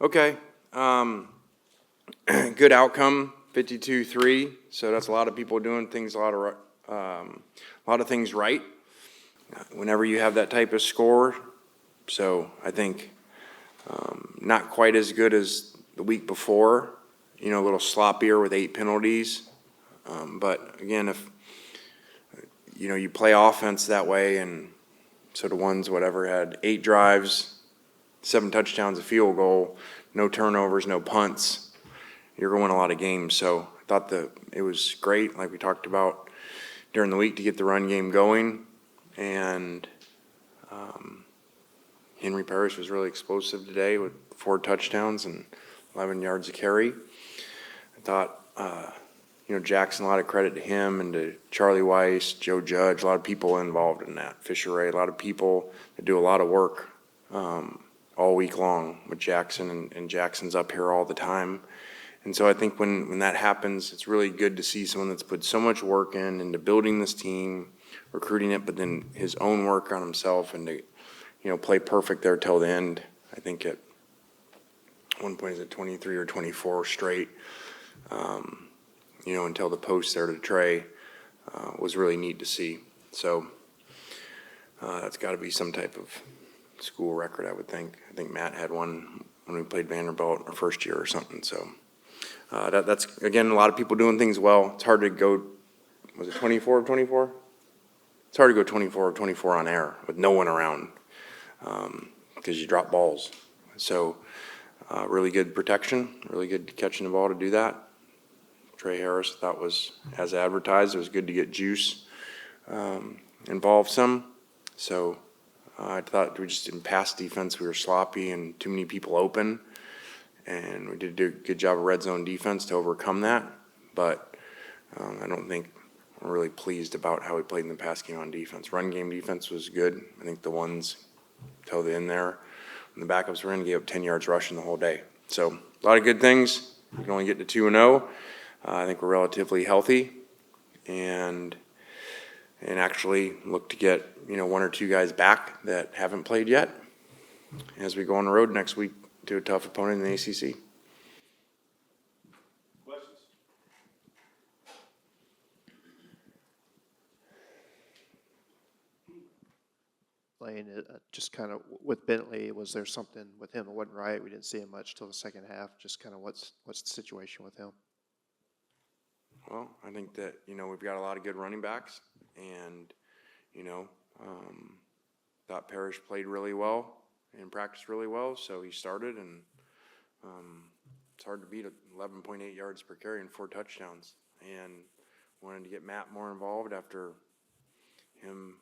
Okay. Good outcome, 52-3. So that's a lot of people doing things, a lot of things right. Whenever you have that type of score, so I think not quite as good as the week before. A little sloppier with 8 penalties. But again, if you play offense that way, and so the ones had 8 drives, 7 touchdowns, a field goal, no turnovers, no punts, you're going to win a lot of games. So I thought that it was great, like we talked about during the week, to get the run game going. And Henry Parrish was really explosive today with 4 touchdowns and 11 yards of carry. I thought, Jackson, a lot of credit to him and to Charlie Weiss, Joe Judge, a lot of people involved in that. Fisher Ray, a lot of people that do a lot of work all week long with Jackson, and Jackson's up here all the time. And so I think when that happens, it's really good to see someone that's put so much work into building this team, recruiting it, but then his own work on himself, and to play perfect there till the end. I think at one point, is it 23 or 24 straight, until the post there to Trey, was really neat to see. So that's got to be some type of school record, I would think. I think Matt had one when we played Vanderbilt our first year or something. So that's, again, a lot of people doing things well. It's hard to go, was it 24 of 24? It's hard to go 24 of 24 on air with no one around, because you drop balls. So really good protection, really good catching the ball to do that. Trey Harris, I thought, was as advertised. It was good to get Juice involved some. So I thought we just, in pass defense, we were sloppy and too many people open. And we did do a good job of red zone defense to overcome that. But I don't think we're really pleased about how we played in the pass game on defense. Run game defense was good. I think the ones till the end there, and the backups were in, gave up 10 yards rushing the whole day. So a lot of good things. We can only get to 2-0. I think we're relatively healthy, and actually look to get 1 or 2 guys back that haven't played yet as we go on the road next week to a tough opponent in the ACC. Questions? Lane, just kind of with Bentley, was there something with him that wasn't right? We didn't see him much till the second half. Just kind of what's the situation with him? Well, I think that, we've got a lot of good running backs, and, thought Parrish played really well and practiced really well, so he started, and it's hard to beat 11.8 yards per carry and 4 touchdowns. And wanted to get Matt more involved after him,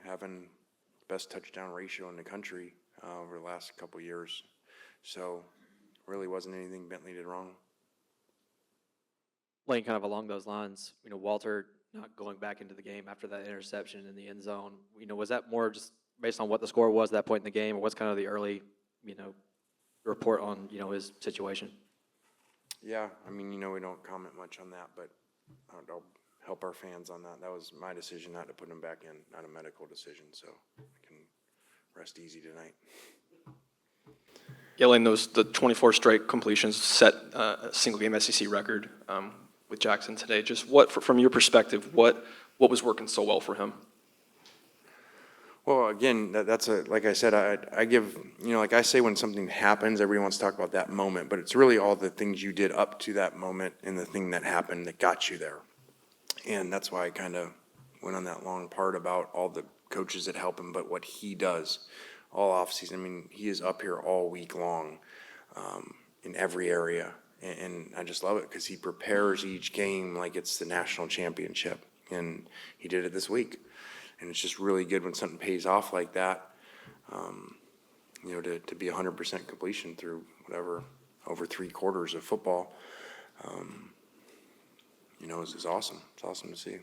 having best touchdown ratio in the country over the last couple of years. So really wasn't anything Bentley did wrong. Lane, kind of along those lines, Walter not going back into the game after that interception in the end zone, was that more just based on what the score was at that point in the game, or what's kind of the early, report on, his situation? Yeah, we don't comment much on that, but I'll help our fans on that. That was my decision not to put him back in, not a medical decision, so I can rest easy tonight. Yeah, Lane, the 24 straight completions set a single-game SEC record with Jackson today. Just from your perspective, what was working so well for him? Well, again, that's like I said, I give, like I say, when something happens, everybody wants to talk about that moment, but it's really all the things you did up to that moment and the thing that happened that got you there. And that's why I kind of went on that long part about all the coaches that help him, but what he does all offseason. He is up here all week long in every area. And I just love it because he prepares each game like it's the national championship. And he did it this week. And it's just really good when something pays off like that, to be 100% completion through whatever, over 3 quarters of football, is awesome. It's awesome to see.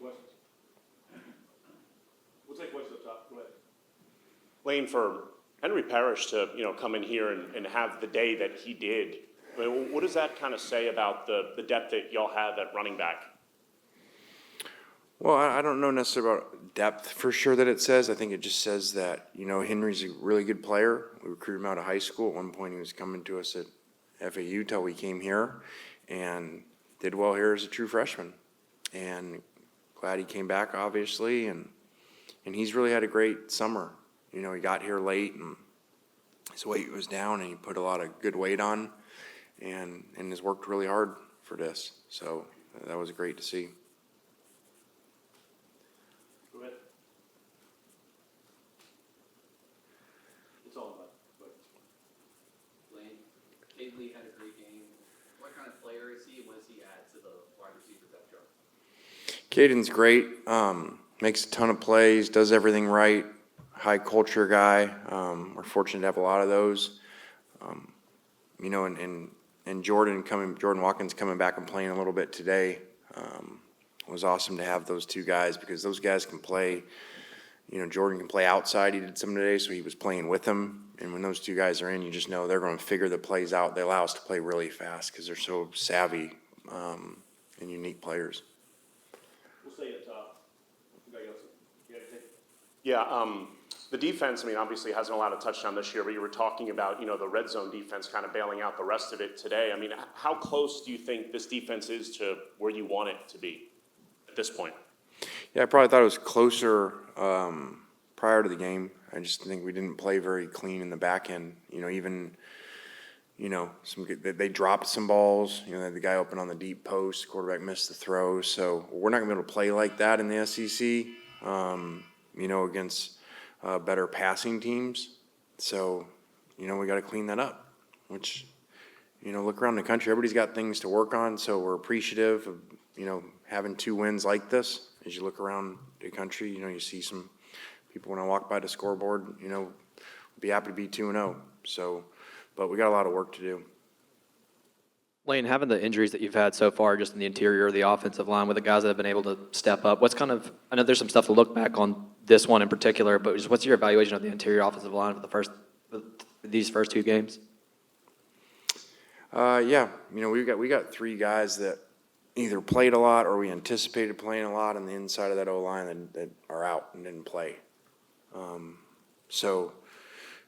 Questions? We'll take questions up top. Go ahead. Lane, for Henry Parrish to come in here and have the day that he did, what does that kind of say about the depth that y'all have at running back? Well, I don't know necessarily about depth for sure that it says. I think it just says that, you know, Henry's a really good player. We recruited him out of high school. At one point, he was coming to us at FAU till we came here and did well here as a true freshman. And glad he came back, obviously, and he's really had a great summer. You know, he got here late and his weight was down and he put a lot of good weight on and has worked really hard for this. So that was great to see. Go ahead. It's all about. Lane, Caden Lee had a great game. What kind of player is he, and what does he add to the wide receiver depth chart? Caden's great, makes a ton of plays, does everything right, high culture guy. We're fortunate to have a lot of those. You know, and Jordan Watkins coming back and playing a little bit today was awesome to have those two guys because those guys can play. You know, Jordan can play outside. He did some today, so he was playing with them. And when those two guys are in, you just know they're going to figure the plays out. They allow us to play really fast because they're so savvy and unique players. We'll stay at top. Anybody else? You got anything? Yeah, the defense, I mean, obviously hasn't allowed a touchdown this year, but you were talking about, you know, the red zone defense kind of bailing out the rest of it today. I mean, how close do you think this defense is to where you want it to be at this point? Yeah, I probably thought it was closer prior to the game. I just think we didn't play very clean in the back end. You know, even, you know, they dropped some balls. You know, they had the guy open on the deep post, quarterback missed the throw. So we're not going to be able to play like that in the SEC, you know, against better passing teams. So, you know, we got to clean that up, which, you know, look around the country. Everybody's got things to work on. So we're appreciative of, you know, having 2 wins like this. As you look around the country, you know, you see some people when I walk by the scoreboard, you know, be happy to be 2-0. So, but we got a lot of work to do. Lane, having the injuries that you've had so far just in the interior of the offensive line with the guys that have been able to step up, what's kind of, I know there's some stuff to look back on this one in particular, but just what's your evaluation of the interior offensive line for these first 2 games? Yeah, you know, we got 3 guys that either played a lot or we anticipated playing a lot on the inside of that O-line that are out and didn't play. So,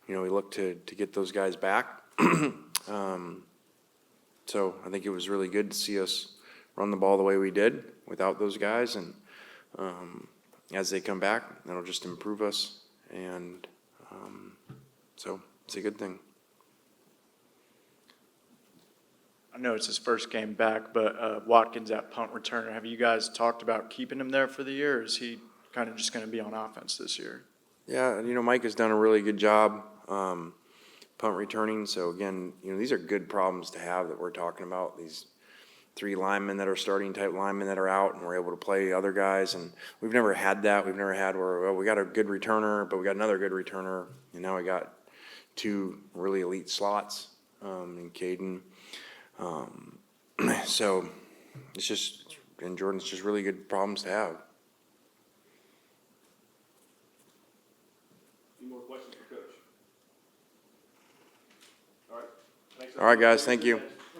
you know, we look to get those guys back. So I think it was really good to see us run the ball the way we did without those guys. And as they come back, that'll just improve us. And so it's a good thing. I know it's his first game back, but Watkins at punt returner, have you guys talked about keeping him there for the year, or is he kind of just going to be on offense this year? Yeah, you know, Mike has done a really good job punt returning. So, again, you know, these are good problems to have that we're talking about, these 3 linemen that are starting type linemen that are out and we're able to play other guys. And we've never had that. We've never had where, well, we got a good returner, but we got another good returner. And now we got 2 really elite slots in Caden. So it's just, and Jordan's just really good problems to have. Any more questions for Coach? All right. Thanks. All right, guys, thank you.